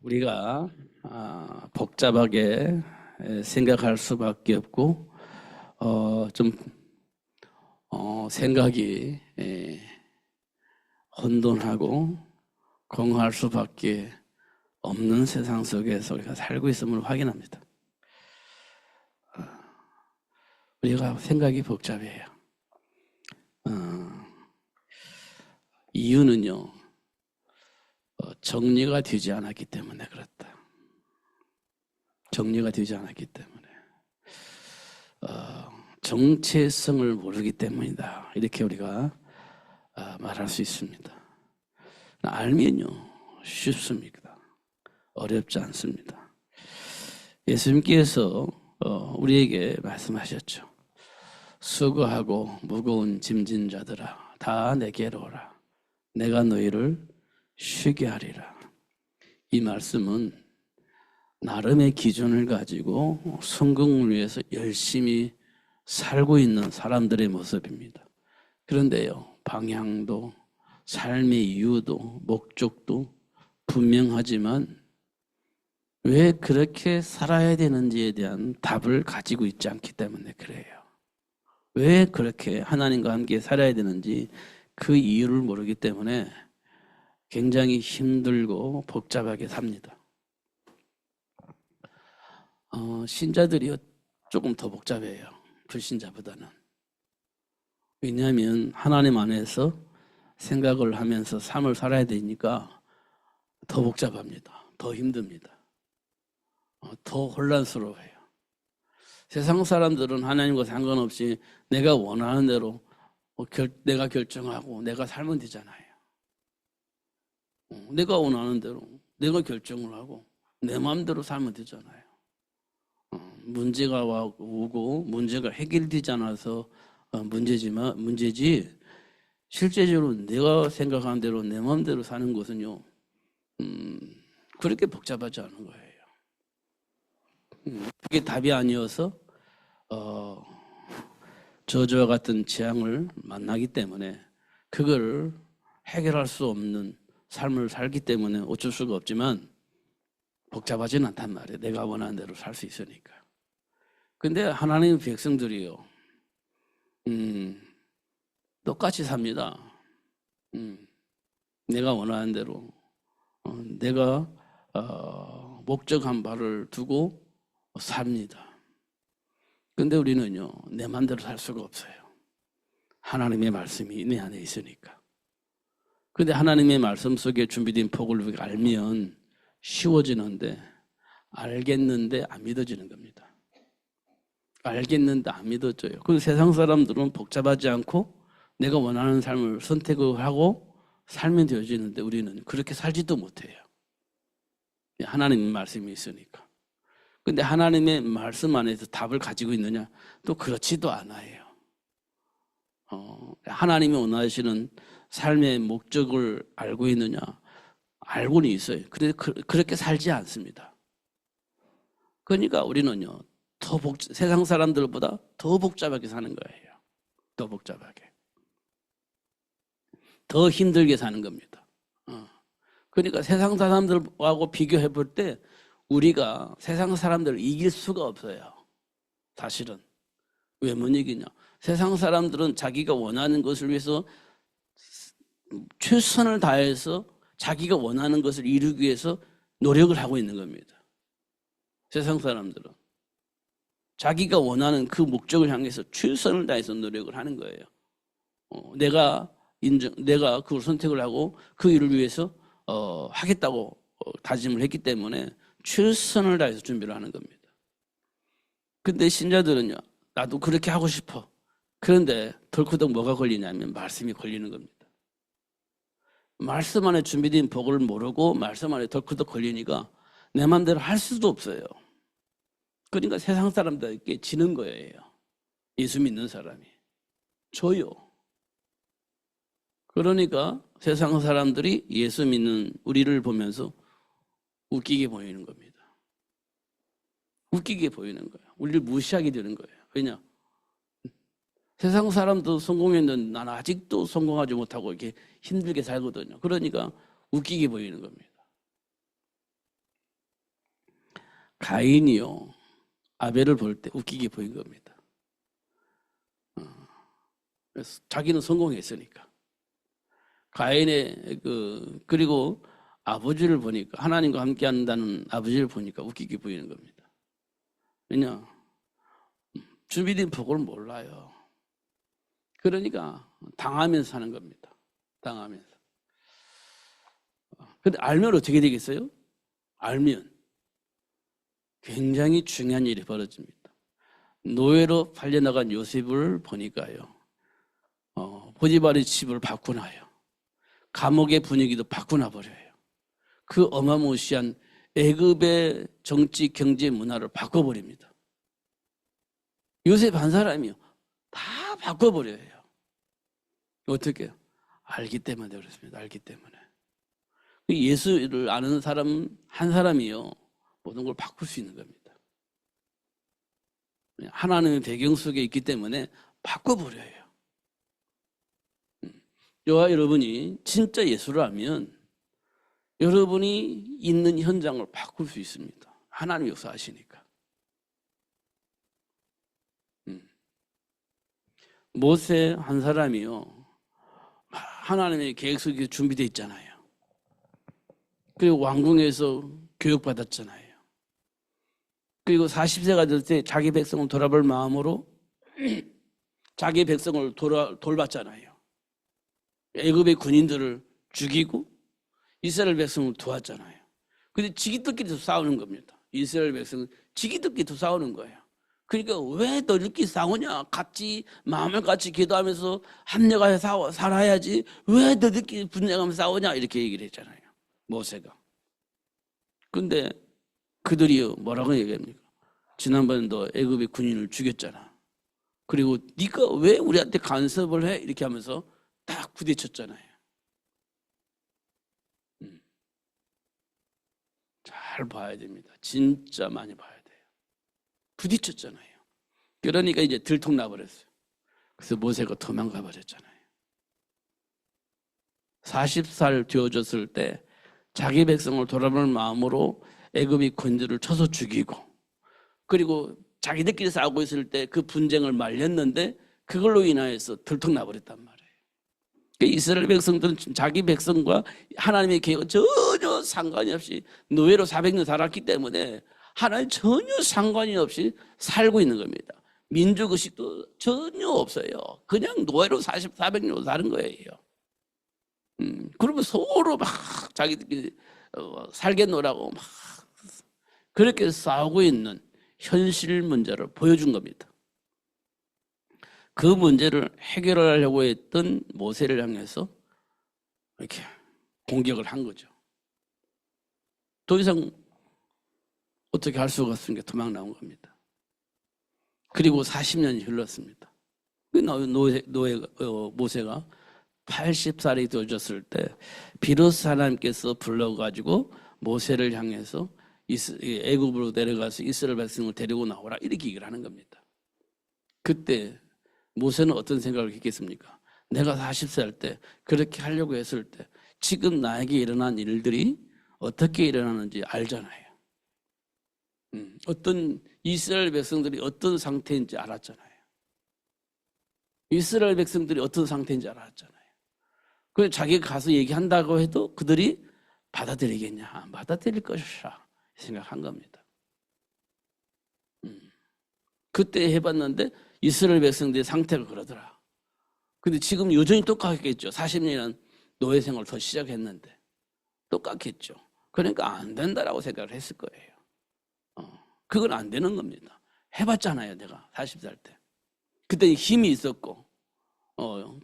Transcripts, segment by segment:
우리가 복잡하게 생각할 수밖에 없고 좀 생각이 혼돈하고 공허할 수밖에 없는 세상 속에서 우리가 살고 있음을 확인합니다. 우리가 생각이 복잡해요. 이유는요, 정리가 되지 않았기 때문에 그렇다. 정리가 되지 않았기 때문에 정체성을 모르기 때문이다. 이렇게 우리가 말할 수 있습니다. 알면요 쉽습니다. 어렵지 않습니다. 예수님께서 우리에게 말씀하셨죠. 수고하고 무거운 짐진 자들아 다 내게로 오라. 내가 너희를 쉬게 하리라. 이 말씀은 나름의 기준을 가지고 성공을 위해서 열심히 살고 있는 사람들의 모습입니다. 그런데요, 방향도 삶의 이유도 목적도 분명하지만 왜 그렇게 살아야 되는지에 대한 답을 가지고 있지 않기 때문에 그래요. 왜 그렇게 하나님과 함께 살아야 되는지 그 이유를 모르기 때문에 굉장히 힘들고 복잡하게 삽니다. 신자들이 조금 더 복잡해요. 불신자보다는. 왜냐하면 하나님 안에서 생각을 하면서 삶을 살아야 되니까 더 복잡합니다. 더 힘듭니다. 더 혼란스러워해요. 세상 사람들은 하나님과 상관없이 내가 원하는 대로 내가 결정하고 내가 살면 되잖아요. 내가 원하는 대로 내가 결정을 하고 내 마음대로 살면 되잖아요. 문제가 오고 문제가 해결되지 않아서 문제지 실제적으로 내가 생각하는 대로 내 마음대로 사는 것은요 그렇게 복잡하지 않은 거예요. 그게 답이 아니어서 저주와 같은 재앙을 만나기 때문에 그걸 해결할 수 없는 삶을 살기 때문에 어쩔 수가 없지만 복잡하지는 않단 말이에요. 내가 원하는 대로 살 수 있으니까. 근데 하나님의 백성들이요 똑같이 삽니다. 내가 원하는 대로 내가 목적한 바를 두고 삽니다. 근데 우리는요 내 마음대로 살 수가 없어요. 하나님의 말씀이 내 안에 있으니까. 근데 하나님의 말씀 속에 준비된 복을 우리가 알면 쉬워지는데 알겠는데 안 믿어지는 겁니다. 알겠는데 안 믿어져요. 그 세상 사람들은 복잡하지 않고 내가 원하는 삶을 선택을 하고 살면 되어지는데 우리는 그렇게 살지도 못해요. 하나님의 말씀이 있으니까. 근데 하나님의 말씀 안에서 답을 가지고 있느냐? 또 그렇지도 않아요. 하나님이 원하시는 삶의 목적을 알고 있느냐? 알고는 있어요. 그런데 그렇게 살지 않습니다. 그러니까 우리는요, 세상 사람들보다 더 복잡하게 사는 거예요. 더 복잡하게. 더 힘들게 사는 겁니다. 그러니까 세상 사람들하고 비교해 볼 때 우리가 세상 사람들을 이길 수가 없어요. 사실은. 왜 못 이기냐? 세상 사람들은 자기가 원하는 것을 위해서 최선을 다해서 자기가 원하는 것을 이루기 위해서 노력을 하고 있는 겁니다. 세상 사람들은. 자기가 원하는 그 목적을 향해서 최선을 다해서 노력을 하는 거예요. 내가 그걸 선택을 하고 그 일을 위해서 하겠다고 다짐을 했기 때문에 최선을 다해서 준비를 하는 겁니다. 근데 신자들은요, 나도 그렇게 하고 싶어. 그런데 덜커덕 뭐가 걸리냐면 말씀이 걸리는 겁니다. 말씀 안에 준비된 복을 모르고 말씀 안에 덜커덕 걸리니까 내 마음대로 할 수도 없어요. 그러니까 세상 사람들에게 지는 거예요. 예수 믿는 사람이. 저요. 그러니까 세상 사람들이 예수 믿는 우리를 보면서 웃기게 보이는 겁니다. 웃기게 보이는 거예요. 우리를 무시하게 되는 거예요. 왜냐? 세상 사람도 성공했는데 나는 아직도 성공하지 못하고 이렇게 힘들게 살거든요. 그러니까 웃기게 보이는 겁니다. 가인이요, 아벨을 볼 때 웃기게 보인 겁니다. 그래서 자기는 성공했으니까. 가인의 그리고 아버지를 보니까, 하나님과 함께 한다는 아버지를 보니까 웃기게 보이는 겁니다. 왜냐? 준비된 복을 몰라요. 그러니까 당하면서 사는 겁니다. 당하면서. 근데 알면 어떻게 되겠어요? 알면 굉장히 중요한 일이 벌어집니다. 노예로 팔려나간 요셉을 보니까요, 보디발의 집을 바꾸나요. 감옥의 분위기도 바꾸나 버려요. 그 어마무시한 애굽의 정치, 경제, 문화를 바꿔버립니다. 요셉 한 사람이요, 다 바꿔버려요. 어떻게? 알기 때문에 그렇습니다. 알기 때문에. 예수를 아는 사람 한 사람이요, 모든 걸 바꿀 수 있는 겁니다. 하나님의 배경 속에 있기 때문에 바꿔버려요. 저와 여러분이 진짜 예수를 알면 여러분이 있는 현장을 바꿀 수 있습니다. 하나님 역사하시니까. 모세 한 사람이요, 하나님의 계획 속에 준비되어 있잖아요. 그리고 왕궁에서 교육받았잖아요. 그리고 40세가 될 때 자기 백성을 돌아볼 마음으로 자기 백성을 돌봤잖아요. 애굽의 군인들을 죽이고 이스라엘 백성을 도왔잖아요. 근데 지기들끼리도 싸우는 겁니다. 이스라엘 백성은 지기들끼리도 싸우는 거예요. 그러니까 왜 너희들끼리 싸우냐? 같이 마음을 같이 기도하면서 합력하여 살아야지. 왜 너희들끼리 분쟁하면서 싸우냐? 이렇게 얘기를 했잖아요, 모세가. 근데 그들이 뭐라고 얘기합니까? 지난번에 너 애굽의 군인을 죽였잖아. 그리고 네가 왜 우리한테 간섭을 해? 이렇게 하면서 딱 부딪혔잖아요. 잘 봐야 됩니다. 진짜 많이 봐야 돼요. 부딪혔잖아요. 그러니까 이제 들통나버렸어요. 그래서 모세가 도망가 버렸잖아요. 40살 되어졌을 때 자기 백성을 돌아볼 마음으로 애굽의 군인들을 쳐서 죽이고, 그리고 자기들끼리 싸우고 있을 때 그 분쟁을 말렸는데 그걸로 인하여서 들통나버렸단 말이에요. 그러니까 이스라엘 백성들은 자기 백성과 하나님의 계획과 전혀 상관이 없이 노예로 400년 살았기 때문에 하나님 전혀 상관이 없이 살고 있는 겁니다. 민족의식도 전혀 없어요. 그냥 노예로 400년 사는 거예요. 그러면 서로 막 자기들끼리 살겠노라고 막 그렇게 싸우고 있는 현실 문제를 보여준 겁니다. 그 문제를 해결하려고 했던 모세를 향해서 이렇게 공격을 한 거죠. 더 이상 어떻게 할 수가 없으니까 도망 나온 겁니다. 그리고 40년이 흘렀습니다. 모세가 80살이 되어졌을 때 비로소 하나님께서 불러가지고 모세를 향해서 애굽으로 내려가서 이스라엘 백성을 데리고 나오라 이렇게 얘기를 하는 겁니다. 그때 모세는 어떤 생각을 했겠습니까? 내가 40살 때 그렇게 하려고 했을 때 지금 나에게 일어난 일들이 어떻게 일어나는지 알잖아요. 어떤 이스라엘 백성들이 어떤 상태인지 알았잖아요. 이스라엘 백성들이 어떤 상태인지 알았잖아요. 그래서 자기가 가서 얘기한다고 해도 그들이 받아들이겠냐? 안 받아들일 것이라 생각한 겁니다. 그때 해봤는데 이스라엘 백성들의 상태가 그러더라. 근데 지금 여전히 똑같겠죠. 40년이란 노예 생활을 더 시작했는데 똑같겠죠. 그러니까 안 된다라고 생각을 했을 거예요. 그건 안 되는 겁니다. 해봤잖아요, 내가 40살 때. 그때 힘이 있었고,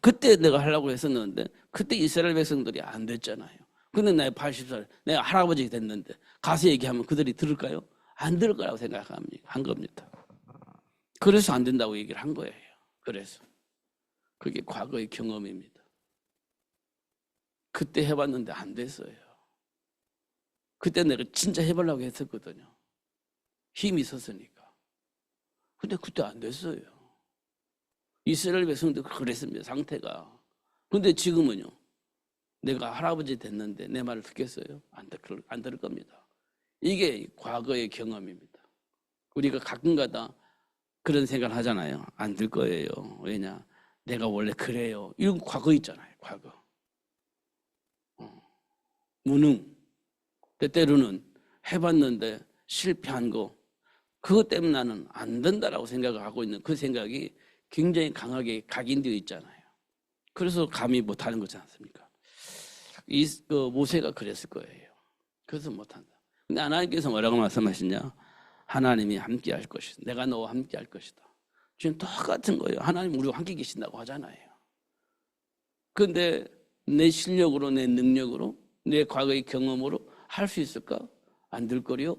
그때 내가 하려고 했었는데 그때 이스라엘 백성들이 안 됐잖아요. 근데 내가 80살, 내가 할아버지 됐는데 가서 얘기하면 그들이 들을까요? 안 들을 거라고 생각한 겁니다. 그래서 안 된다고 얘기를 한 거예요. 그래서 그게 과거의 경험입니다. 그때 해봤는데 안 됐어요. 그때 내가 진짜 해보려고 했었거든요. 힘이 있었으니까. 근데 그때 안 됐어요. 이스라엘 백성도 그랬습니다, 상태가. 근데 지금은요, 내가 할아버지 됐는데 내 말을 듣겠어요? 안 들을 겁니다. 이게 과거의 경험입니다. 우리가 가끔가다 그런 생각을 하잖아요. 안 될 거예요. 왜냐? 내가 원래 그래요. 이런 과거 있잖아요. 과거. 무능. 때때로는 해봤는데 실패한 거. 그것 때문에 나는 안 된다라고 생각을 하고 있는 그 생각이 굉장히 강하게 각인되어 있잖아요. 그래서 감히 못하는 거지 않습니까? 모세가 그랬을 거예요. 그래서 못한다. 근데 하나님께서 뭐라고 말씀하시냐? 하나님이 함께 할 것이다. 내가 너와 함께 할 것이다. 지금 똑같은 거예요. 하나님 우리와 함께 계신다고 하잖아요. 그런데 내 실력으로, 내 능력으로, 내 과거의 경험으로 할 수 있을까? 안 될 거요.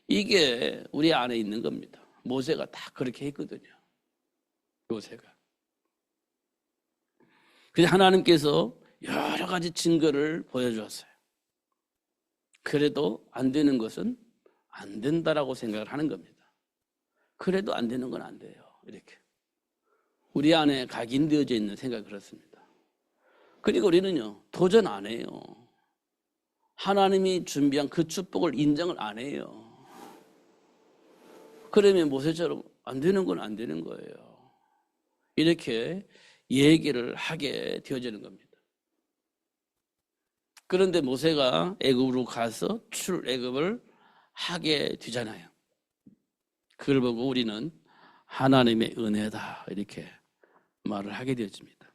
이게 우리 안에 있는 겁니다. 모세가 다 그렇게 했거든요. 모세가. 그래서 하나님께서 여러 가지 증거를 보여주었어요. 그래도 안 되는 것은 안 된다라고 생각을 하는 겁니다. 그래도 안 되는 건 안 돼요. 이렇게. 우리 안에 각인되어져 있는 생각이 그렇습니다. 그러니까 우리는요, 도전 안 해요. 하나님이 준비한 그 축복을 인정을 안 해요. 그러면 모세처럼 안 되는 건 안 되는 거예요. 이렇게 얘기를 하게 되어지는 겁니다. 그런데 모세가 애굽으로 가서 출애굽을 하게 되잖아요. 그걸 보고 우리는 하나님의 은혜다 이렇게 말을 하게 되어집니다.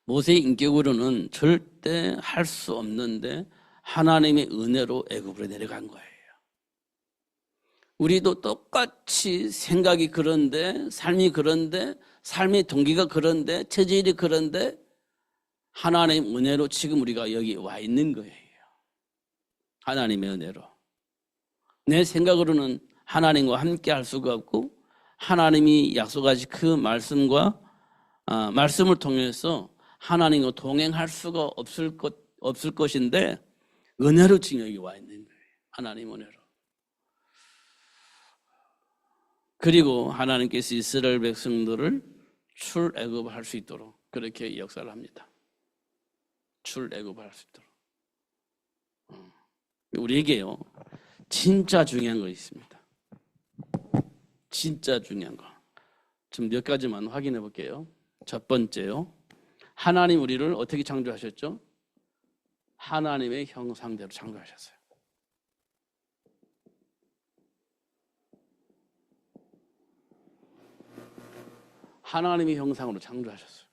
모세의 인격으로는 절대 할 수 없는데 하나님의 은혜로 애굽으로 내려간 거예요. 우리도 똑같이 생각이 그런데, 삶이 그런데, 삶의 동기가 그런데, 체질이 그런데 하나님의 은혜로 지금 우리가 여기 와 있는 거예요. 하나님의 은혜로. 내 생각으로는 하나님과 함께 할 수가 없고 하나님이 약속하신 그 말씀을 통해서 하나님과 동행할 수가 없을 것인데 은혜로 지금 여기 와 있는 거예요. 하나님 은혜로. 그리고 하나님께서 이스라엘 백성들을 출애굽을 할 수 있도록 그렇게 역사를 합니다. 출애굽을 할 수 있도록. 우리에게요, 진짜 중요한 거 있습니다. 진짜 중요한 거. 좀 몇 가지만 확인해 볼게요. 첫 번째요. 하나님 우리를 어떻게 창조하셨죠? 하나님의 형상대로 창조하셨어요. 하나님의 형상으로 창조하셨어요.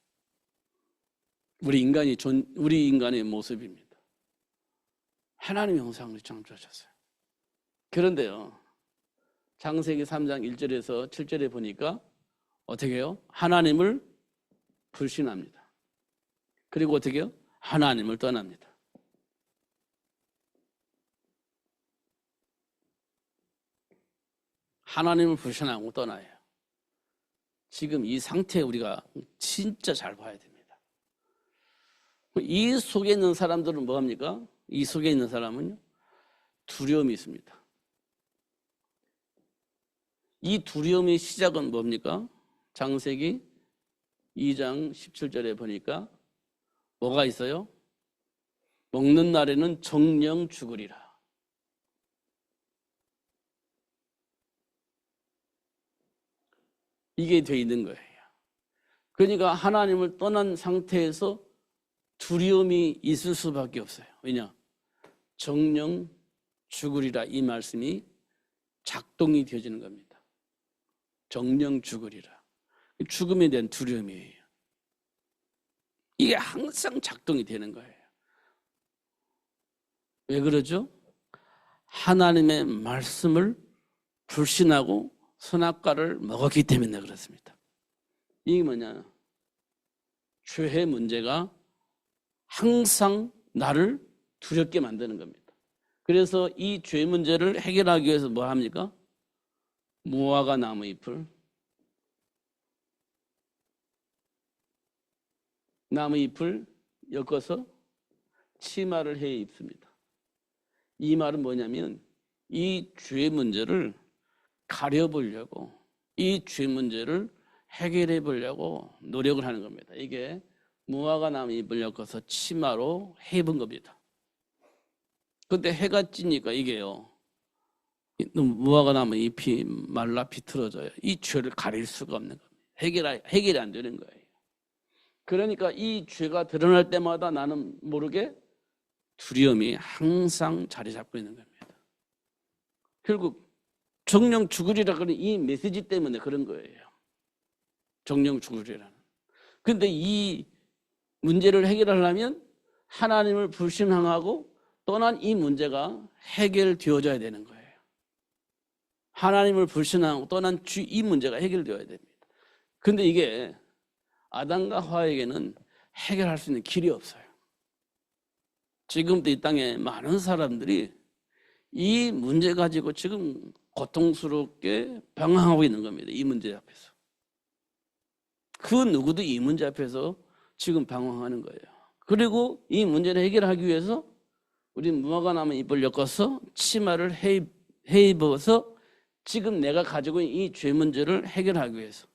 우리 인간의 모습입니다. 하나님의 형상으로 창조하셨어요. 그런데요, 창세기 3장 1절에서 7절에 보니까 어떻게 해요? 하나님을 불신합니다. 그리고 어떻게 해요? 하나님을 떠납니다. 하나님을 불신하고 떠나요. 지금 이 상태에 우리가 진짜 잘 봐야 됩니다. 이 속에 있는 사람들은 뭐합니까? 이 속에 있는 사람은요, 두려움이 있습니다. 이 두려움의 시작은 뭡니까? 창세기 2장 17절에 보니까 뭐가 있어요? 먹는 날에는 정령 죽으리라. 이게 돼 있는 거예요. 그러니까 하나님을 떠난 상태에서 두려움이 있을 수밖에 없어요. 왜냐? 정령 죽으리라 이 말씀이 작동이 되어지는 겁니다. 정령 죽으리라. 죽음에 대한 두려움이에요. 이게 항상 작동이 되는 거예요. 왜 그러죠? 하나님의 말씀을 불신하고 선악과를 먹었기 때문에 그렇습니다. 이게 뭐냐? 죄의 문제가 항상 나를 두렵게 만드는 겁니다. 그래서 이 죄 문제를 해결하기 위해서 뭐 합니까? 무화과 나무 잎을 엮어서 치마를 해 입습니다. 이 말은 뭐냐면 이 죄 문제를 가려보려고, 이 죄 문제를 해결해 보려고 노력을 하는 겁니다. 이게 무화과 나무 잎을 엮어서 치마로 해 입은 겁니다. 근데 해가 찌니까 이게요, 무화과 나무 잎이 말라 비틀어져요. 이 죄를 가릴 수가 없는 겁니다. 해결이 안 되는 거예요. 그러니까 이 죄가 드러날 때마다 나는 모르게 두려움이 항상 자리 잡고 있는 겁니다. 결국 정령 죽으리라 그런 이 메시지 때문에 그런 거예요. 정령 죽으리라는. 그런데 이 문제를 해결하려면 하나님을 불신앙하고 떠난 이 문제가 해결되어져야 되는 거예요. 하나님을 불신하고 떠난 이 문제가 해결되어야 됩니다. 그런데 이게 아담과 하와에게는 해결할 수 있는 길이 없어요. 지금도 이 땅에 많은 사람들이 이 문제 가지고 지금 고통스럽게 방황하고 있는 겁니다. 이 문제 앞에서. 그 누구도 이 문제 앞에서 지금 방황하는 거예요. 그리고 이 문제를 해결하기 위해서 우리 무화과 나무 잎을 엮어서 치마를 해 입어서 지금 내가 가지고 있는 이 죄 문제를 해결하기 위해서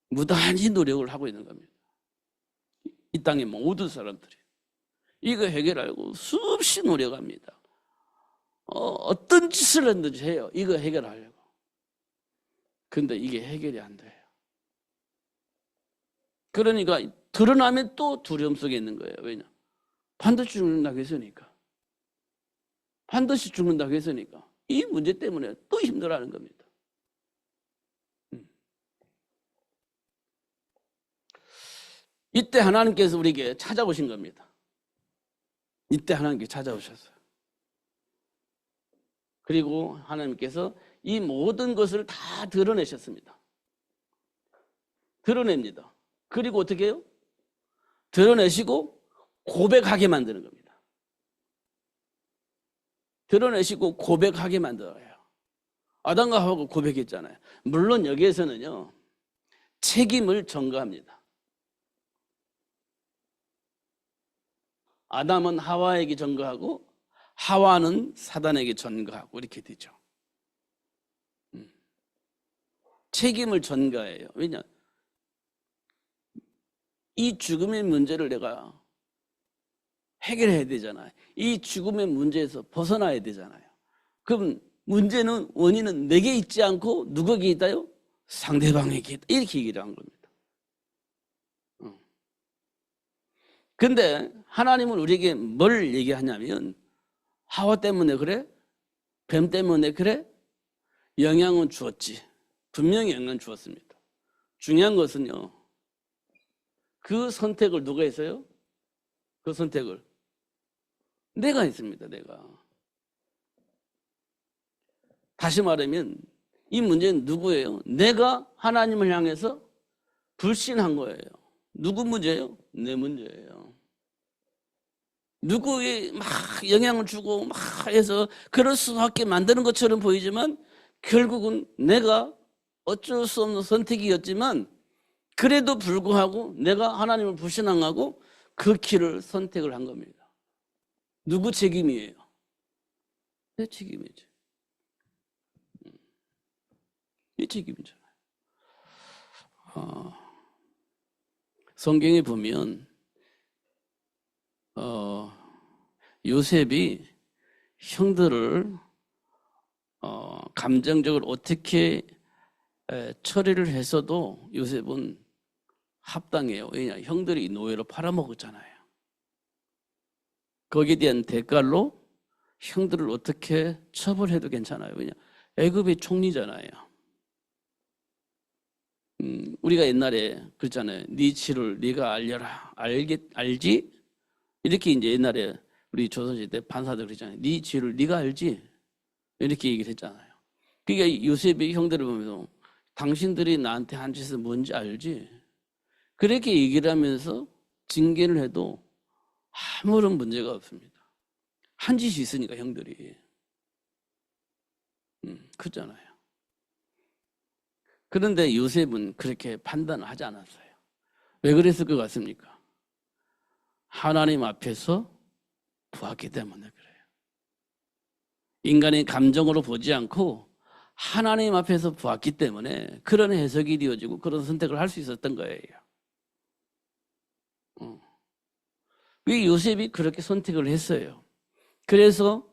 무단히 노력을 하고 있는 겁니다. 이 땅의 모든 사람들이 이거 해결하려고 수없이 노력합니다. 어떤 짓을 했든지 해요. 이거 해결하려고. 근데 이게 해결이 안 돼요. 그러니까 드러나면 또 두려움 속에 있는 거예요. 왜냐? 반드시 죽는다고 했으니까. 반드시 죽는다고 했으니까. 이 문제 때문에 또 힘들어하는 겁니다. 이때 하나님께서 우리에게 찾아오신 겁니다. 이때 하나님께 찾아오셨어요. 그리고 하나님께서 이 모든 것을 다 드러내셨습니다. 드러냅니다. 그리고 어떻게 해요? 드러내시고 고백하게 만드는 겁니다. 드러내시고 고백하게 만들어요. 아담과 하와가 고백했잖아요. 물론 여기에서는요, 책임을 전가합니다. 아담은 하와에게 전가하고 하와는 사단에게 전가하고 이렇게 되죠. 책임을 전가해요. 왜냐? 이 죽음의 문제를 내가 해결해야 되잖아요. 이 죽음의 문제에서 벗어나야 되잖아요. 그럼 문제는, 원인은 내게 있지 않고 누구에게 있다요? 상대방에게 있다. 이렇게 얘기를 한 겁니다. 근데 하나님은 우리에게 뭘 얘기하냐면, 하와 때문에 그래? 뱀 때문에 그래? 영향은 주었지. 분명히 영향 주었습니다. 중요한 것은요, 그 선택을 누가 했어요? 그 선택을 내가 했습니다. 내가. 다시 말하면 이 문제는 누구예요? 내가 하나님을 향해서 불신한 거예요. 누구 문제예요? 내 문제예요. 누구에 막 영향을 주고 막 해서 그럴 수밖에 만드는 것처럼 보이지만 결국은 내가 어쩔 수 없는 선택이었지만 그래도 불구하고 내가 하나님을 불신앙하고 그 길을 선택을 한 겁니다. 누구 책임이에요? 내 책임이죠. 내 책임이잖아요. 성경에 보면 요셉이 형들을 감정적으로 어떻게 처리를 했어도 요셉은 합당해요. 왜냐? 형들이 노예로 팔아먹었잖아요. 거기에 대한 대가로 형들을 어떻게 처벌해도 괜찮아요. 왜냐? 애굽의 총리잖아요. 우리가 옛날에 그랬잖아요. 네 치를 네가 알려라. 알지? 이렇게 이제 옛날에 우리 조선시대 판사들 그랬잖아요. 네 죄를 네가 알지? 이렇게 얘기를 했잖아요. 그러니까 요셉이 형들을 보면서 당신들이 나한테 한 짓은 뭔지 알지? 그렇게 얘기를 하면서 징계를 해도 아무런 문제가 없습니다. 한 짓이 있으니까 형들이. 그렇잖아요. 그런데 요셉은 그렇게 판단을 하지 않았어요. 왜 그랬을 것 같습니까? 하나님 앞에서 보았기 때문에 그래요. 인간의 감정으로 보지 않고 하나님 앞에서 보았기 때문에 그런 해석이 되어지고 그런 선택을 할 수 있었던 거예요. 왜 요셉이 그렇게 선택을 했어요? 그래서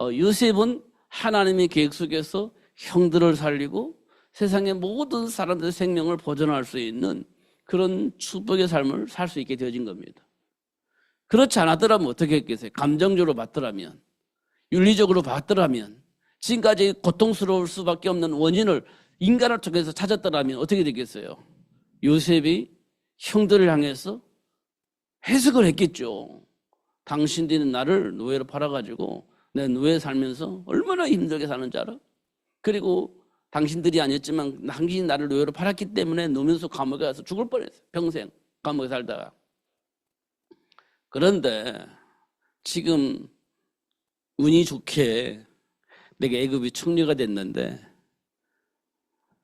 요셉은 하나님의 계획 속에서 형들을 살리고 세상의 모든 사람들의 생명을 보존할 수 있는 그런 축복의 삶을 살 수 있게 되어진 겁니다. 그렇지 않았더라면 어떻게 했겠어요? 감정적으로 봤더라면, 윤리적으로 봤더라면, 지금까지 고통스러울 수밖에 없는 원인을 인간을 통해서 찾았더라면 어떻게 되겠어요? 요셉이 형들을 향해서 해석을 했겠죠. 당신들이 나를 노예로 팔아가지고 내 노예 살면서 얼마나 힘들게 사는지 알아? 그리고 당신들이 아니었지만 당신이 나를 노예로 팔았기 때문에 노면서 감옥에 가서 죽을 뻔했어요. 평생 감옥에 살다가. 그런데 지금 운이 좋게 내가 애굽이 총리가 됐는데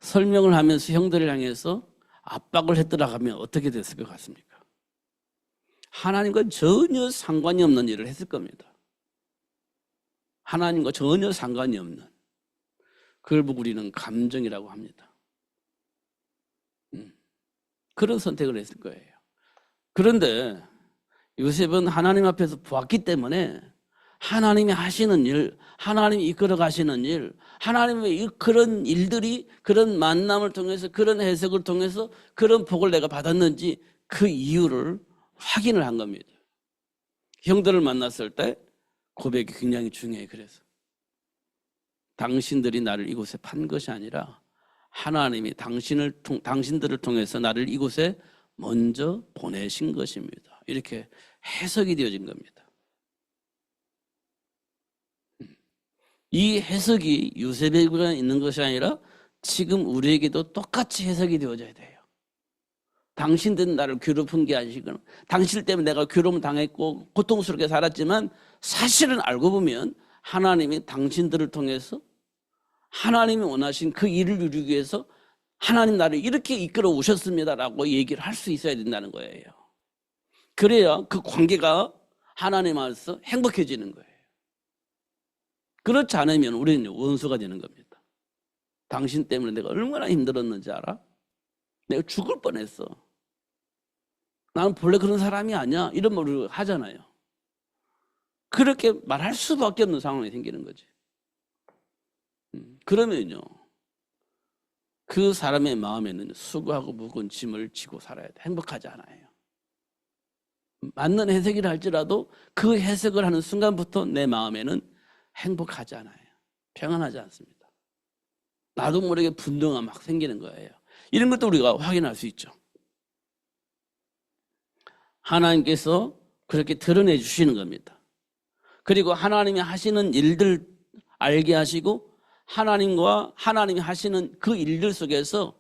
설명을 하면서 형들을 향해서 압박을 했더라 하면 어떻게 됐을 것 같습니까? 하나님과 전혀 상관이 없는 일을 했을 겁니다. 하나님과 전혀 상관이 없는. 그걸 보고 우리는 감정이라고 합니다. 그런 선택을 했을 거예요. 그런데 요셉은 하나님 앞에서 보았기 때문에 하나님이 하시는 일, 하나님이 이끌어 가시는 일, 하나님의 그런 일들이 그런 만남을 통해서 그런 해석을 통해서 그런 복을 내가 받았는지 그 이유를 확인을 한 겁니다. 형들을 만났을 때 고백이 굉장히 중요해요. 그래서 당신들이 나를 이곳에 판 것이 아니라 하나님이 당신들을 통해서 나를 이곳에 먼저 보내신 것입니다. 이렇게 해석이 되어진 겁니다. 이 해석이 요셉에게만 있는 것이 아니라 지금 우리에게도 똑같이 해석이 되어져야 돼요. 당신들은 나를 괴롭힌 게 아니시거나 당신 때문에 내가 괴로움을 당했고 고통스럽게 살았지만 사실은 알고 보면 하나님이 당신들을 통해서 하나님이 원하신 그 일을 이루기 위해서 하나님 나를 이렇게 이끌어 오셨습니다라고 얘기를 할 수 있어야 된다는 거예요. 그래야 그 관계가 하나님 안에서 행복해지는 거예요. 그렇지 않으면 우리는 원수가 되는 겁니다. 당신 때문에 내가 얼마나 힘들었는지 알아? 내가 죽을 뻔했어. 나는 본래 그런 사람이 아니야. 이런 말을 하잖아요. 그렇게 말할 수밖에 없는 상황이 생기는 거지. 그러면요, 그 사람의 마음에는 수고하고 무거운 짐을 지고 살아야 돼. 행복하지 않아요. 맞는 해석이라 할지라도 그 해석을 하는 순간부터 내 마음에는 행복하지 않아요. 평안하지 않습니다. 나도 모르게 분노가 막 생기는 거예요. 이런 것도 우리가 확인할 수 있죠. 하나님께서 그렇게 드러내 주시는 겁니다. 그리고 하나님이 하시는 일들 알게 하시고 하나님과 하나님이 하시는 그 일들 속에서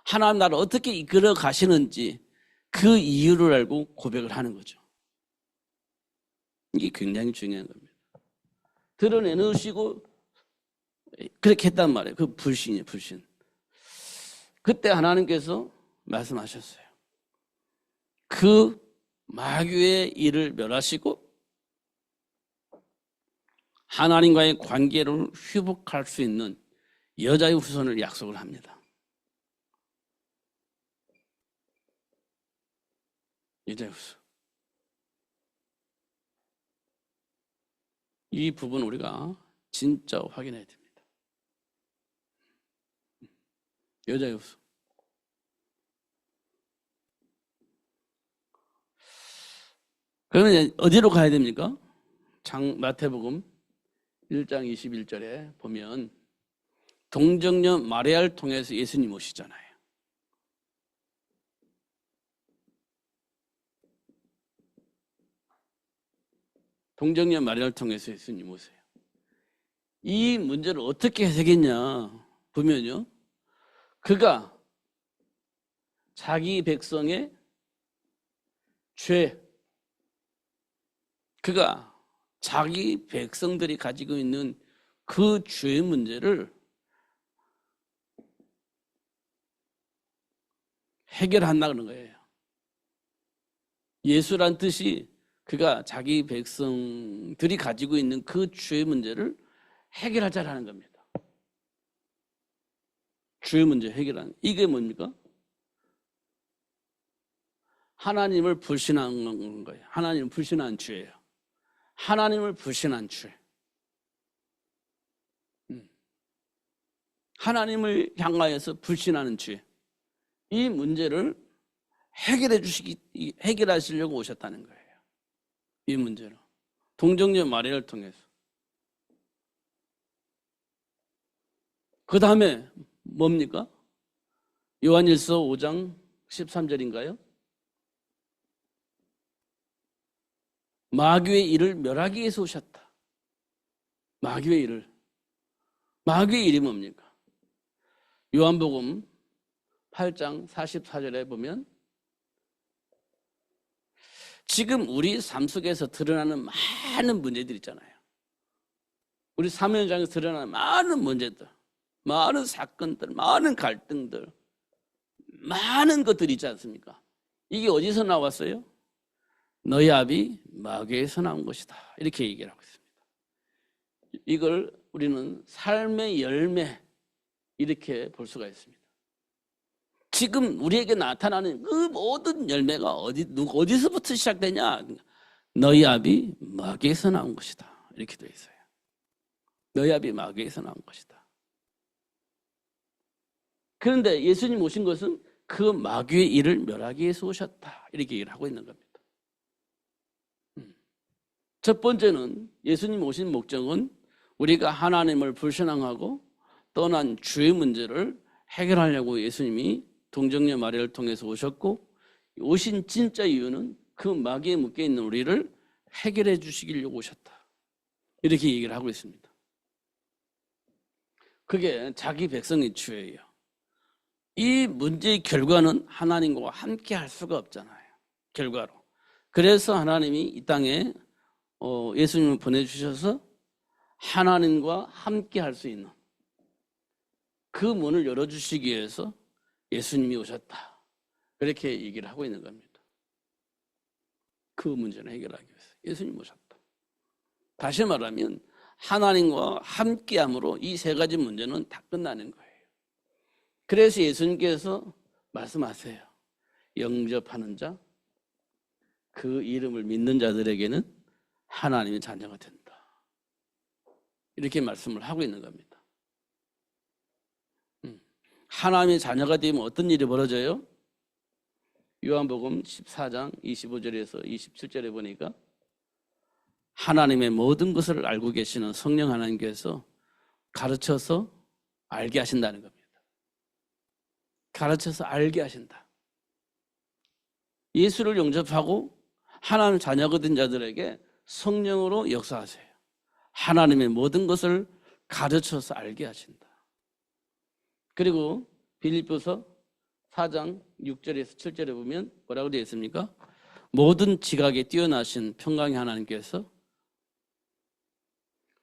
하나님 나를 어떻게 이끌어 가시는지 그 이유를 알고 고백을 하는 거죠. 이게 굉장히 중요한 겁니다. 드러내놓으시고 그렇게 했단 말이에요. 그 불신이에요, 불신. 그때 하나님께서 말씀하셨어요. 그 마귀의 일을 멸하시고 하나님과의 관계를 회복할 수 있는 여자의 후손을 약속을 합니다. 여자의 후손. 이 부분 우리가 진짜 확인해야 됩니다. 여자의 후손. 그러면 어디로 가야 됩니까? 마태복음 1장 21절에 보면 동정녀 마리아를 통해서 예수님 오시잖아요. 동정녀 마리아를 통해서 예수님 오세요. 이 문제를 어떻게 해석했냐 보면요, 그가 자기 백성의 죄, 그가 자기 백성들이 가지고 있는 그 죄의 문제를 해결한다는 거예요. 예수란 뜻이 그가 자기 백성들이 가지고 있는 그 죄의 문제를 해결하자라는 겁니다. 죄의 문제 해결하는. 이게 뭡니까? 하나님을 불신한 거예요. 하나님을 불신한 죄예요. 하나님을 불신한 죄. 하나님을 향하여서 불신하는 죄, 이 문제를 해결하시려고 오셨다는 거예요. 이 문제를 동정녀 마리아를 통해서. 그 다음에 뭡니까? 요한일서 5장 13절인가요? 마귀의 일을 멸하기 위해서 오셨다. 마귀의 일을. 마귀의 일이 뭡니까? 요한복음 8장 44절에 보면 지금 우리 삶 속에서 드러나는 많은 문제들 있잖아요. 우리 삶 현장에서 드러나는 많은 문제들, 많은 사건들, 많은 갈등들, 많은 것들이 있지 않습니까? 이게 어디서 나왔어요? 너희 아비 마귀에서 나온 것이다. 이렇게 얘기를 하고 있습니다. 이걸 우리는 삶의 열매 이렇게 볼 수가 있습니다. 지금 우리에게 나타나는 그 모든 열매가 어디서부터 시작되냐? 너희 아비 마귀에서 나온 것이다. 이렇게 되어 있어요. 너희 아비 마귀에서 나온 것이다. 그런데 예수님 오신 것은 그 마귀의 일을 멸하기 위해서 오셨다. 이렇게 얘기를 하고 있는 겁니다. 첫 번째는 예수님 오신 목적은 우리가 하나님을 불신앙하고 떠난 죄의 문제를 해결하려고 예수님이 동정녀 마리아를 통해서 오셨고, 오신 진짜 이유는 그 마귀에 묶여있는 우리를 해결해 주시려고 오셨다. 이렇게 얘기를 하고 있습니다. 그게 자기 백성의 죄예요. 이 문제의 결과는 하나님과 함께 할 수가 없잖아요. 결과로. 그래서 하나님이 이 땅에 예수님을 보내주셔서 하나님과 함께 할 수 있는 그 문을 열어주시기 위해서 예수님이 오셨다. 그렇게 얘기를 하고 있는 겁니다. 그 문제를 해결하기 위해서 예수님이 오셨다. 다시 말하면 하나님과 함께함으로 이 세 가지 문제는 다 끝나는 거예요. 그래서 예수님께서 말씀하세요. 영접하는 자, 그 이름을 믿는 자들에게는 하나님의 자녀가 된다. 이렇게 말씀을 하고 있는 겁니다. 하나님의 자녀가 되면 어떤 일이 벌어져요? 요한복음 14장 25절에서 27절에 보니까 하나님의 모든 것을 알고 계시는 성령 하나님께서 가르쳐서 알게 하신다는 겁니다. 가르쳐서 알게 하신다. 예수를 영접하고 하나님 자녀가 된 자들에게 성령으로 역사하세요. 하나님의 모든 것을 가르쳐서 알게 하신다. 그리고 빌립보서 4장 6절에서 7절에 보면 뭐라고 되어 있습니까? 모든 지각에 뛰어나신 평강의 하나님께서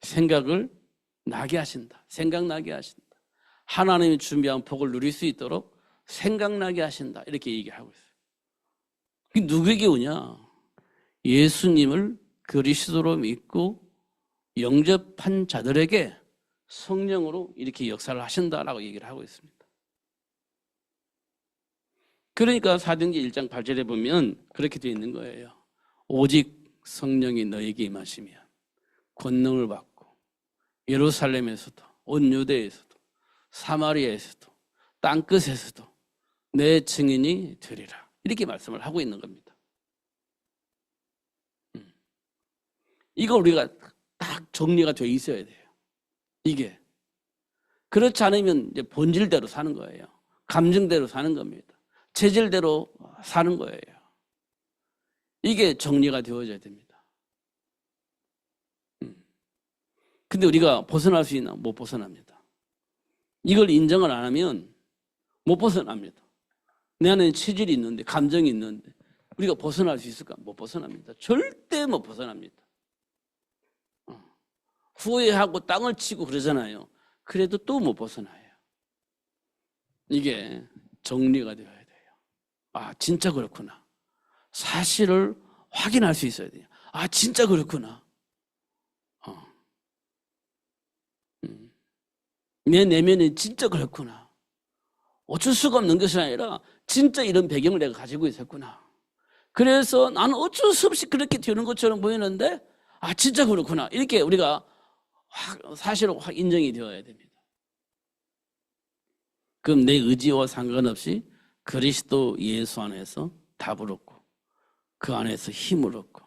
생각을 나게 하신다. 생각나게 하신다. 하나님이 준비한 복을 누릴 수 있도록 생각나게 하신다. 이렇게 얘기하고 있어요. 그게 누구에게 오냐? 예수님을 그리스도로 믿고 영접한 자들에게 성령으로 이렇게 역사를 하신다라고 얘기를 하고 있습니다. 그러니까 사도행전 1장 8절에 보면 그렇게 되어 있는 거예요. 오직 성령이 너에게 임하시면 권능을 받고 예루살렘에서도 온 유대에서도 사마리아에서도 땅끝에서도 내 증인이 되리라. 이렇게 말씀을 하고 있는 겁니다. 이거 우리가 딱 정리가 되어 있어야 돼요. 이게. 그렇지 않으면 이제 본질대로 사는 거예요. 감정대로 사는 겁니다. 체질대로 사는 거예요. 이게 정리가 되어져야 됩니다. 근데 우리가 벗어날 수 있나? 못 벗어납니다. 이걸 인정을 안 하면 못 벗어납니다. 내 안에 체질이 있는데, 감정이 있는데 우리가 벗어날 수 있을까? 못 벗어납니다. 절대 못 벗어납니다. 후회하고 땅을 치고 그러잖아요. 그래도 또 못 벗어나요. 이게 정리가 되어야 돼요. 아, 진짜 그렇구나. 사실을 확인할 수 있어야 돼요. 아, 진짜 그렇구나. 내 내면이 진짜 그렇구나. 어쩔 수가 없는 것이 아니라 진짜 이런 배경을 내가 가지고 있었구나. 그래서 나는 어쩔 수 없이 그렇게 되는 것처럼 보이는데 아, 진짜 그렇구나. 이렇게 우리가 사실로 확 인정이 되어야 됩니다. 그럼 내 의지와 상관없이 그리스도 예수 안에서 답을 얻고 그 안에서 힘을 얻고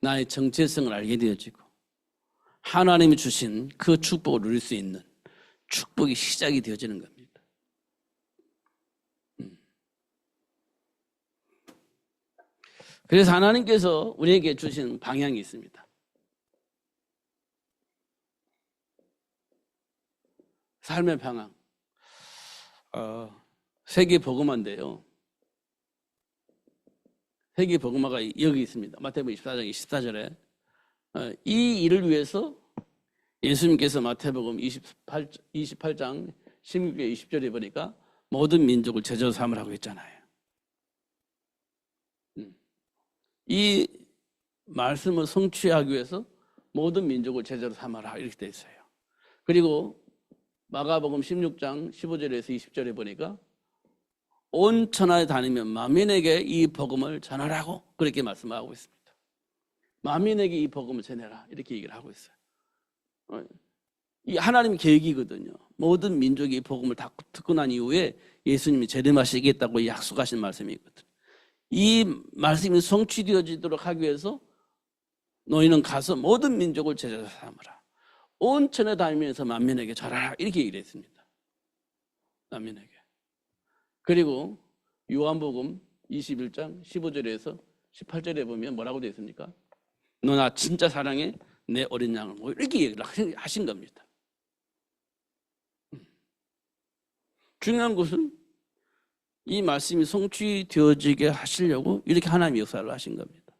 나의 정체성을 알게 되어지고 하나님이 주신 그 축복을 누릴 수 있는 축복이 시작이 되어지는 겁니다. 그래서 하나님께서 우리에게 주신 방향이 있습니다. 삶의 방향. 세계 복음화인데요. 세계 복음화가 여기 있습니다. 마태복음 24장 24절에 이 일을 위해서 예수님께서 마태복음 28장 16절 20절에 보니까 모든 민족을 제자로 삼으라고 했잖아요. 이 말씀을 성취하기 위해서 모든 민족을 제자로 삼아라 이렇게 되어 있어요. 그리고 마가복음 16장 15절에서 20절에 보니까 온 천하에 다니며 만민에게 이 복음을 전하라고 그렇게 말씀하고 있습니다. 만민에게 이 복음을 전해라 이렇게 얘기를 하고 있어요. 이 하나님의 계획이거든요. 모든 민족이 이 복음을 다 듣고 난 이후에 예수님이 재림하시겠다고 약속하신 말씀이거든요. 이 말씀이 성취되어지도록 하기 위해서 너희는 가서 모든 민족을 제자로 삼으라. 온 천에 다니면서 만민에게 전하라 이렇게 얘기를 했습니다. 만민에게. 그리고 요한복음 21장 15절에서 18절에 보면 뭐라고 되어 있습니까? 너 나 진짜 사랑해 내 어린 양을 뭐 이렇게 얘기를 하신 겁니다. 중요한 것은 이 말씀이 성취되어지게 하시려고 이렇게 하나님의 역사를 하신 겁니다.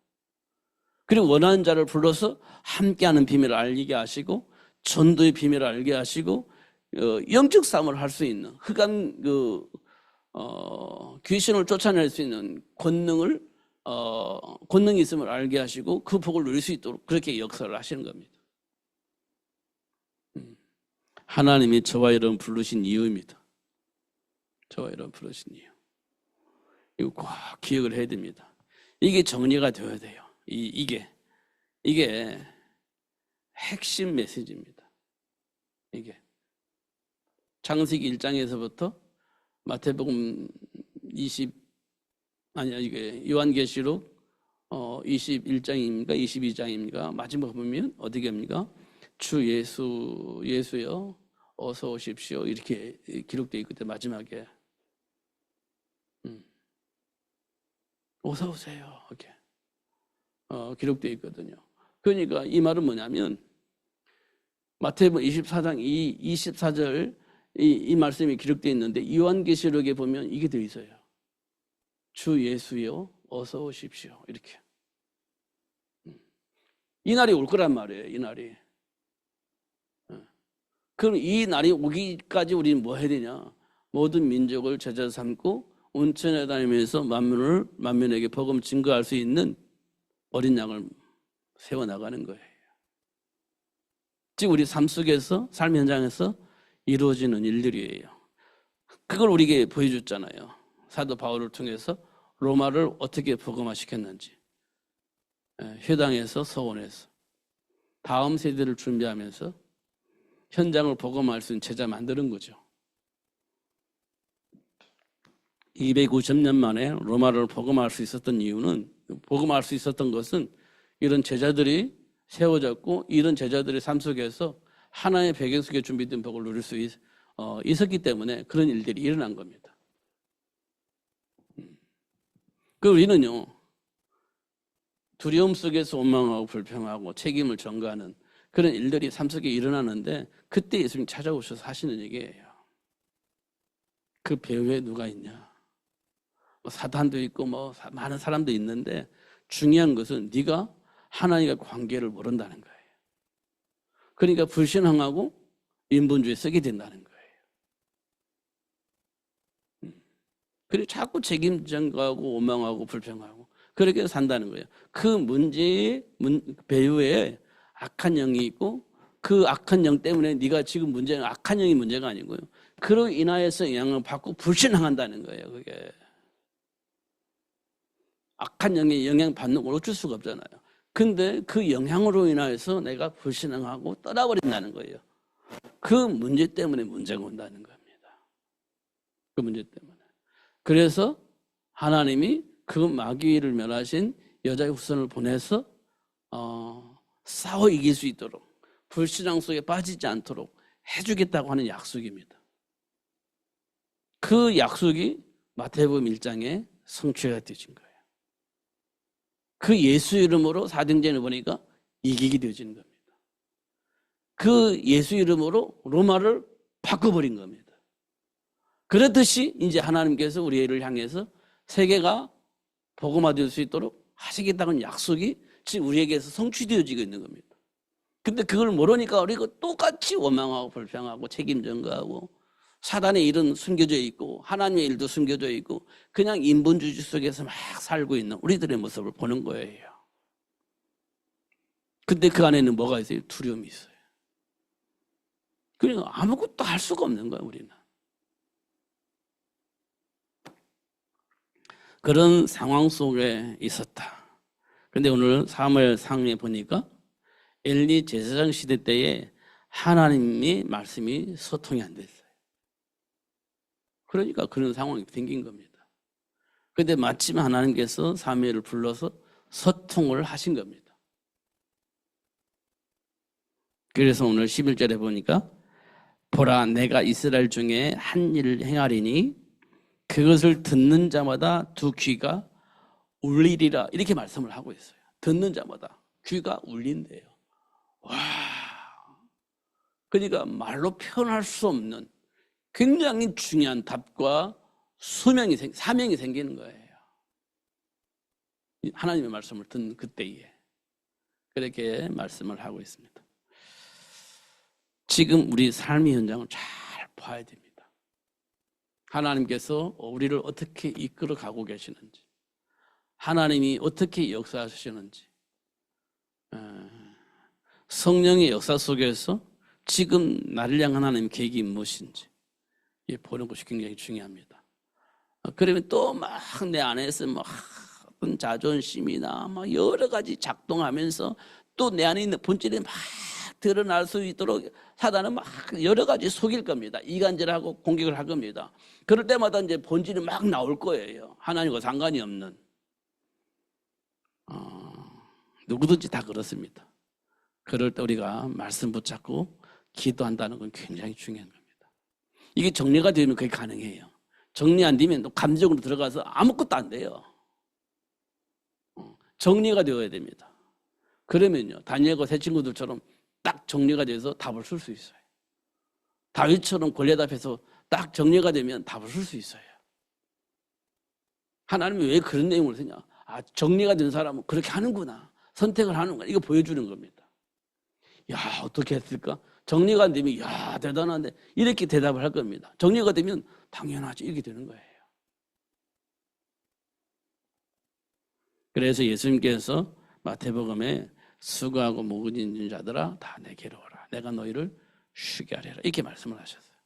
그리고 원하는 자를 불러서 함께하는 비밀을 알게 하시고 전도의 비밀을 알게 하시고 영적 싸움을 할 수 있는 흑암 귀신을 쫓아낼 수 있는 권능이 있음을 알게 하시고 그 복을 누릴 수 있도록 그렇게 역사를 하시는 겁니다. 하나님이 저와 여러분 부르신 이유입니다. 저와 여러분 부르신 이유. 이거 꼭 기억을 해야 됩니다. 이게 정리가 되어야 돼요. 이게 핵심 메시지입니다. 이게 창세기 1장에서부터 마태복음 이게 요한계시록 21장입니까? 22장입니까? 마지막 보면 어떻게 합니까? 주 예수여 어서 오십시오. 이렇게 기록되어 있거든요. 마지막에 어서 오세요. 이렇게 기록되어 있거든요. 그러니까 이 말은 뭐냐면 마태복음 24장 24절 이 말씀이 기록되어 있는데 요한계시록에 보면 이게 되어 있어요. 주 예수여 어서 오십시오. 이렇게. 이 날이 올 거란 말이에요. 이 날이. 그럼 이 날이 오기까지 우리는 뭐 해야 되냐? 모든 민족을 제자 삼고 온천에 다니면서 만민에게 복음 증거할 수 있는 어린 양을 세워나가는 거예요. 즉 우리 삶 속에서 삶 현장에서 이루어지는 일들이에요. 그걸 우리에게 보여줬잖아요. 사도 바울을 통해서 로마를 어떻게 복음화시켰는지. 회당에서 서원에서 다음 세대를 준비하면서 현장을 복음화할 수 있는 제자 만드는 거죠. 250년 만에 로마를 복음화할 수 있었던 이유는 복음화할 수 있었던 것은 이런 제자들이 세워졌고 이런 제자들의 삶 속에서 하나의 배경 속에 준비된 복을 누릴 수 있었기 때문에 그런 일들이 일어난 겁니다. 그 우리는요 두려움 속에서 원망하고 불평하고 책임을 전가하는 그런 일들이 삶 속에 일어나는데 그때 예수님 찾아오셔서 하시는 얘기예요. 그 배후에 누가 있냐? 사단도 있고 많은 사람도 있는데 중요한 것은 네가 하나님과 관계를 모른다는 거예요. 그러니까 불신앙하고 인본주의에 쓰게 된다는 거예요. 그리고 자꾸 책임 전가하고 원망하고 불평하고 그렇게 산다는 거예요. 그 문제의 배후에 악한 영이 있고 그 악한 영 때문에 네가 지금 문제는 악한 영이 문제가 아니고요. 그로 인하여서 영향을 받고 불신앙한다는 거예요. 그게. 악한 영에 영향받는 걸 어쩔 수가 없잖아요. 근데 그 영향으로 인하여서 내가 불신앙하고 떠나버린다는 거예요. 그 문제 때문에 문제가 온다는 겁니다. 그 문제 때문에. 그래서 하나님이 그 마귀를 멸하신 여자의 후손을 보내서 싸워 이길 수 있도록, 불신앙 속에 빠지지 않도록 해주겠다고 하는 약속입니다. 그 약속이 마태복음 1장에 성취가 되어진 거예요. 그 예수 이름으로 사도행전을 보니까 이기게 되어지는 겁니다. 그 예수 이름으로 로마를 바꿔버린 겁니다. 그렇듯이 이제 하나님께서 우리를 향해서 세계가 복음화될 수 있도록 하시겠다는 약속이 지금 우리에게서 성취되어지고 있는 겁니다. 근데 그걸 모르니까 우리가 똑같이 원망하고 불평하고 책임 전가하고 사단의 일은 숨겨져 있고 하나님의 일도 숨겨져 있고 그냥 인본주의 속에서 막 살고 있는 우리들의 모습을 보는 거예요. 근데 그 안에는 뭐가 있어요? 두려움이 있어요. 그러니까 아무것도 할 수가 없는 거예요, 우리는. 그런 상황 속에 있었다. 그런데 오늘 사무엘상에 보니까 엘리 제사장 시대 때에 하나님의 말씀이 소통이 안 됐어요. 그러니까 그런 상황이 생긴 겁니다. 그런데 마침 하나님께서 사무엘을 불러서 소통을 하신 겁니다. 그래서 오늘 11절에 보니까 보라 내가 이스라엘 중에 한 일을 행하리니 그것을 듣는 자마다 두 귀가 울리리라 이렇게 말씀을 하고 있어요. 듣는 자마다 귀가 울린대요. 와, 그러니까 말로 표현할 수 없는 굉장히 중요한 답과 사명이 생기는 거예요. 하나님의 말씀을 듣는 그때에 그렇게 말씀을 하고 있습니다. 지금 우리 삶의 현장을 잘 봐야 됩니다. 하나님께서 우리를 어떻게 이끌어 가고 계시는지, 하나님이 어떻게 역사하시는지, 성령의 역사 속에서 지금 나를 향한 하나님의 계획이 무엇인지 보는 것이 굉장히 중요합니다. 그러면 또 막 내 안에서 막 어떤 자존심이나 막 여러 가지 작동하면서 또 내 안에 있는 본질이 막 드러날 수 있도록 사단은 막 여러 가지 속일 겁니다. 이간질하고 공격을 할 겁니다. 그럴 때마다 이제 본질이 막 나올 거예요. 하나님과 상관이 없는. 누구든지 다 그렇습니다. 그럴 때 우리가 말씀 붙잡고 기도한다는 건 굉장히 중요한 겁니다. 이게 정리가 되면 그게 가능해요. 정리 안 되면 또 감정으로 들어가서 아무것도 안 돼요. 정리가 되어야 됩니다. 그러면요, 다니엘과 새 친구들처럼 딱 정리가 돼서 답을 쓸 수 있어요. 다윗처럼 골리앗 앞에서 딱 정리가 되면 답을 쓸 수 있어요. 하나님이 왜 그런 내용을 쓰냐? 정리가 된 사람은 그렇게 하는구나. 선택을 하는구나. 이거 보여주는 겁니다. 야, 어떻게 했을까? 정리가 안 되면 야, 대단한데 이렇게 대답을 할 겁니다. 정리가 되면 당연하지 이렇게 되는 거예요. 그래서 예수님께서 마태복음에 수고하고 무거운 짐진 자들아 다 내게로 오라. 내가 너희를 쉬게 하리라. 이렇게 말씀을 하셨어요.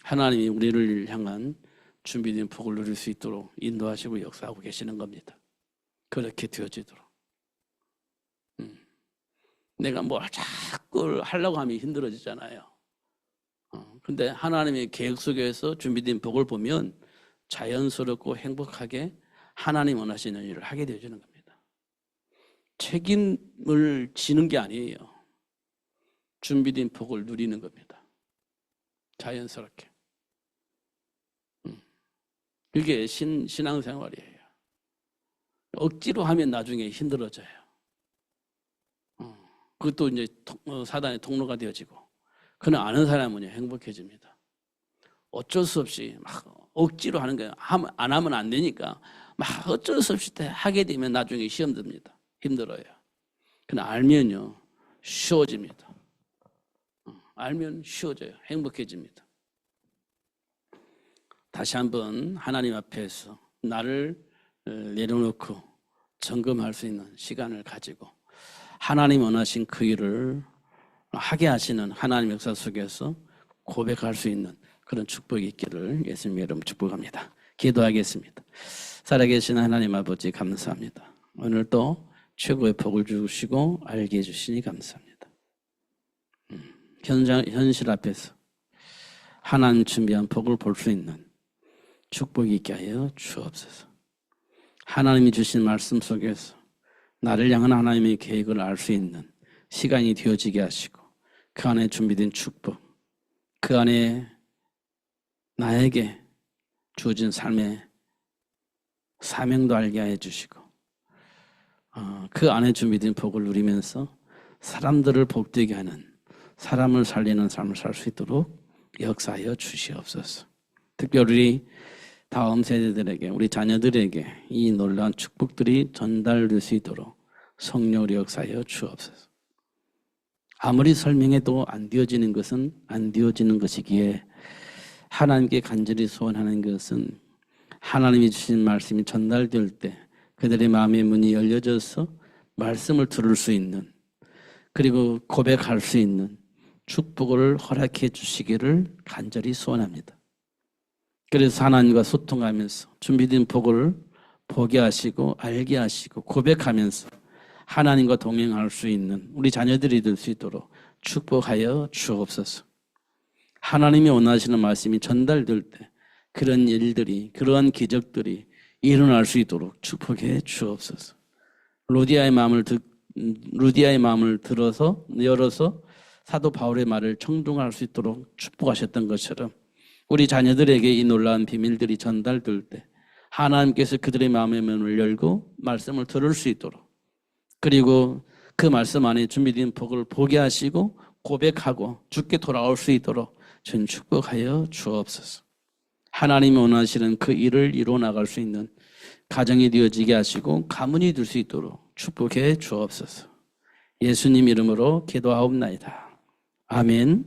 하나님이 우리를 향한 준비된 복을 누릴 수 있도록 인도하시고 역사하고 계시는 겁니다. 그렇게 되어지도록. 내가 뭘 자꾸 하려고 하면 힘들어지잖아요. 근데 하나님의 계획 속에서 준비된 복을 보면 자연스럽고 행복하게 하나님 원하시는 일을 하게 되어지는 겁니다. 책임을 지는 게 아니에요. 준비된 복을 누리는 겁니다. 자연스럽게. 그게 신앙생활이에요. 억지로 하면 나중에 힘들어져요. 그것도 이제 사단의 통로가 되어지고, 그냥 아는 사람은 행복해집니다. 어쩔 수 없이 막 억지로 하는 거예요. 안 하면 안 되니까 막 어쩔 수 없이 하게 되면 나중에 시험 듭니다. 힘들어요. 그냥 알면요, 쉬워집니다. 알면 쉬워져요. 행복해집니다. 다시 한번 하나님 앞에서 나를 내려놓고 점검할 수 있는 시간을 가지고 하나님 원하신 그 일을 하게 하시는 하나님 역사 속에서 고백할 수 있는 그런 축복이 있기를 예수님 이름으로 축복합니다. 기도하겠습니다. 살아계신 하나님 아버지 감사합니다. 오늘도 최고의 복을 주시고 알게 해주시니 감사합니다. 현실 앞에서 하나님 준비한 복을 볼 수 있는 축복이 있게 하여 주옵소서. 하나님이 주신 말씀 속에서 나를 향한 하나님의 계획을 알 수 있는 시간이 되어지게 하시고 그 안에 준비된 축복, 그 안에 나에게 주어진 삶의 사명도 알게 해 주시고 그 안에 준비된 복을 누리면서 사람들을 복되게 하는, 사람을 살리는 삶을 살 수 있도록 역사하여 주시옵소서. 특별히 다음 세대들에게, 우리 자녀들에게 이 놀라운 축복들이 전달될 수 있도록 성령으로 역사하여 주옵소서. 아무리 설명해도 안 되어지는 것은 안 되어지는 것이기에 하나님께 간절히 소원하는 것은 하나님이 주신 말씀이 전달될 때 그들의 마음의 문이 열려져서 말씀을 들을 수 있는, 그리고 고백할 수 있는 축복을 허락해 주시기를 간절히 소원합니다. 그래서 하나님과 소통하면서 준비된 복을 보게 하시고 알게 하시고 고백하면서 하나님과 동행할 수 있는 우리 자녀들이 될 수 있도록 축복하여 주옵소서. 하나님이 원하시는 말씀이 전달될 때 그런 일들이, 그러한 기적들이 일어날 수 있도록 축복해 주옵소서. 루디아의 마음을 들어서 열어서 사도 바울의 말을 청중할 수 있도록 축복하셨던 것처럼 우리 자녀들에게 이 놀라운 비밀들이 전달될 때 하나님께서 그들의 마음의 문을 열고 말씀을 들을 수 있도록, 그리고 그 말씀 안에 준비된 복을 보게 하시고 고백하고 주께 돌아올 수 있도록 전 축복하여 주옵소서. 하나님이 원하시는 그 일을 이루어 나갈 수 있는 가정이 되어지게 하시고 가문이 될 수 있도록 축복해 주옵소서. 예수님 이름으로 기도하옵나이다. 아멘.